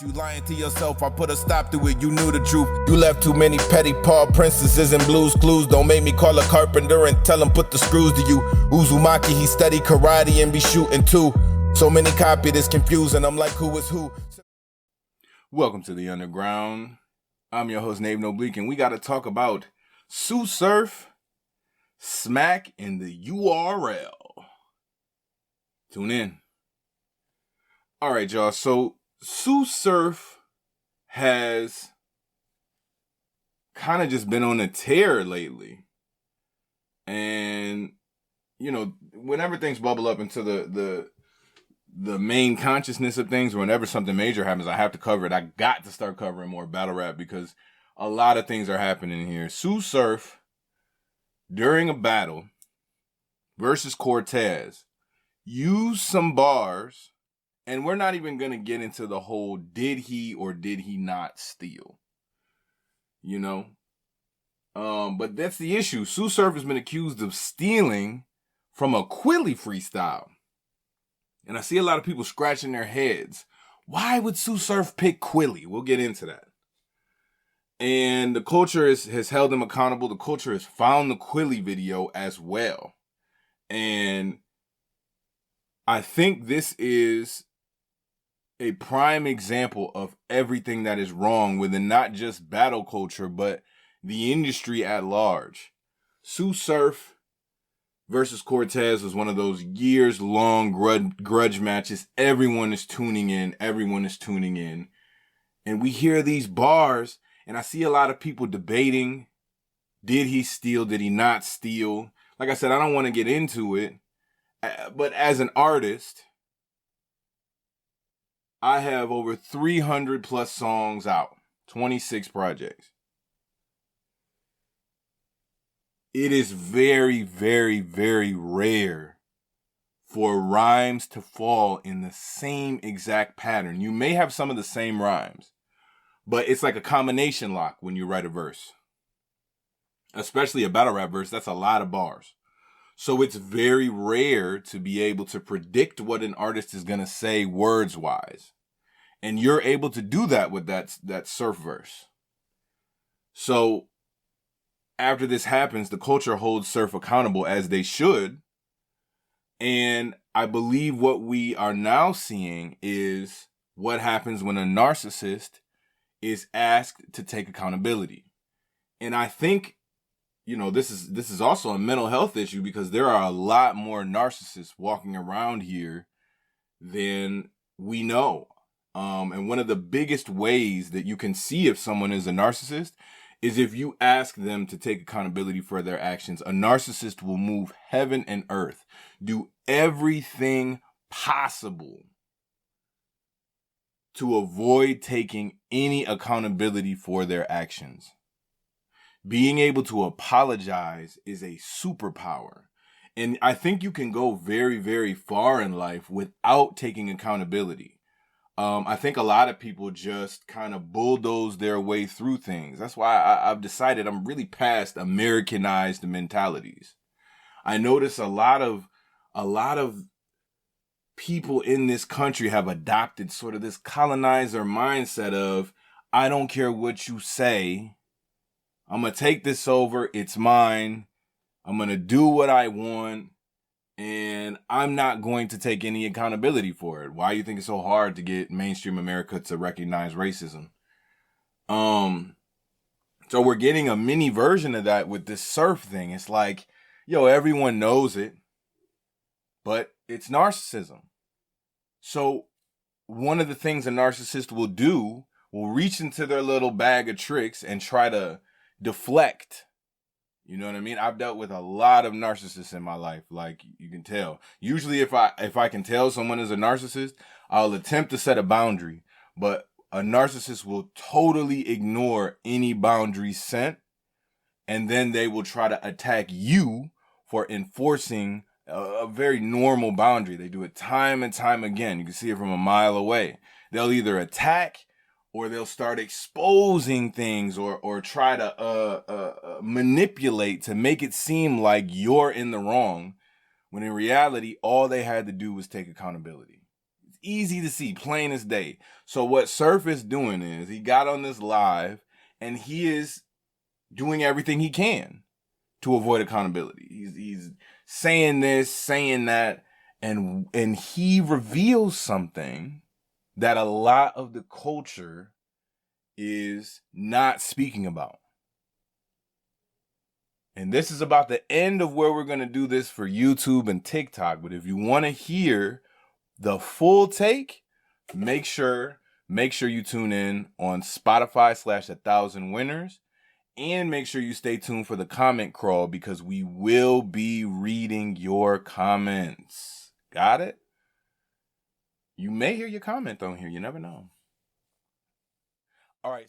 You lying to yourself, I put a stop to it, you knew the truth. You left too many petty paw princesses and Blues Clues. Don't make me call a carpenter and tell him put the screws to you. Uzumaki, he study karate and be shooting too. So many copy this confusing, I'm like who is who. Welcome to the Underground. I'm your host, Nave Noblique, and we got to talk about Tsu Surf, smack in the URL. Tune in. All right, y'all. So Tsu Surf has kind of just been on a tear lately. And, you know, whenever things bubble up into the main consciousness of things, or whenever something major happens, I have to cover it. I got to start covering more battle rap because a lot of things are happening here. Tsu Surf, during a battle versus Cortez, used some bars. And we're not even going to get into the whole did he or did he not steal, you know? But that's the issue. Tsu Surf has been accused of stealing from a Quilly freestyle. And I see a lot of people scratching their heads. Why would Tsu Surf pick Quilly? We'll get into that. And the culture has held him accountable. The culture has found the Quilly video as well. And I think this is a prime example of everything that is wrong within not just battle culture, but the industry at large. Tsu Surf versus Cortez was one of those years-long grudge matches. Everyone is tuning in. And we hear these bars, and I see a lot of people debating, did he steal, did he not steal? Like I said, I don't want to get into it, but as an artist, I have over 300 plus songs out, 26 projects. It is very, very, very rare for rhymes to fall in the same exact pattern. You may have some of the same rhymes, but it's like a combination lock when you write a verse. Especially a battle rap verse, that's a lot of bars. So it's very rare to be able to predict what an artist is going to say words-wise. And you're able to do that with that surf verse. So after this happens, the culture holds Surf accountable, as they should. And I believe what we are now seeing is what happens when a narcissist is asked to take accountability. And I think, you know, this is also a mental health issue because there are a lot more narcissists walking around here than we know. And one of the biggest ways that you can see if someone is a narcissist is if you ask them to take accountability for their actions. A narcissist will move heaven and earth, do everything possible to avoid taking any accountability for their actions. Being able to apologize is a superpower. And I think you can go very, very far in life without taking accountability. I think a lot of people just kind of bulldoze their way through things. That's why I've decided I'm really past Americanized mentalities. I notice a lot of people in this country have adopted sort of this colonizer mindset of, I don't care what you say. I'm going to take this over. It's mine. I'm going to do what I want. And I'm not going to take any accountability for it. Why do you think it's so hard to get mainstream America to recognize racism? So we're getting a mini version of that with this surf thing. It's like, yo, everyone knows it, but it's narcissism. So one of the things a narcissist will reach into their little bag of tricks and try to deflect. You know what I mean? I've dealt with a lot of narcissists in my life, like you can tell. Usually if I can tell someone is a narcissist, I'll attempt to set a boundary, but a narcissist will totally ignore any boundaries set, and then they will try to attack you for enforcing a very normal boundary. They do it time and time again. You can see it from a mile away. They'll either attack or they'll start exposing things or try to manipulate to make it seem like you're in the wrong, when in reality, all they had to do was take accountability. It's easy to see, plain as day. So what Surf is doing is he got on this live and he is doing everything he can to avoid accountability. He's saying this, saying that, and he reveals something that a lot of the culture is not speaking about. And this is about the end of where we're going to do this for YouTube and TikTok. But if you want to hear the full take, make sure you tune in on Spotify /1000winners, and make sure you stay tuned for the comment crawl because we will be reading your comments. Got it? You may hear your comment on here. You never know. All right.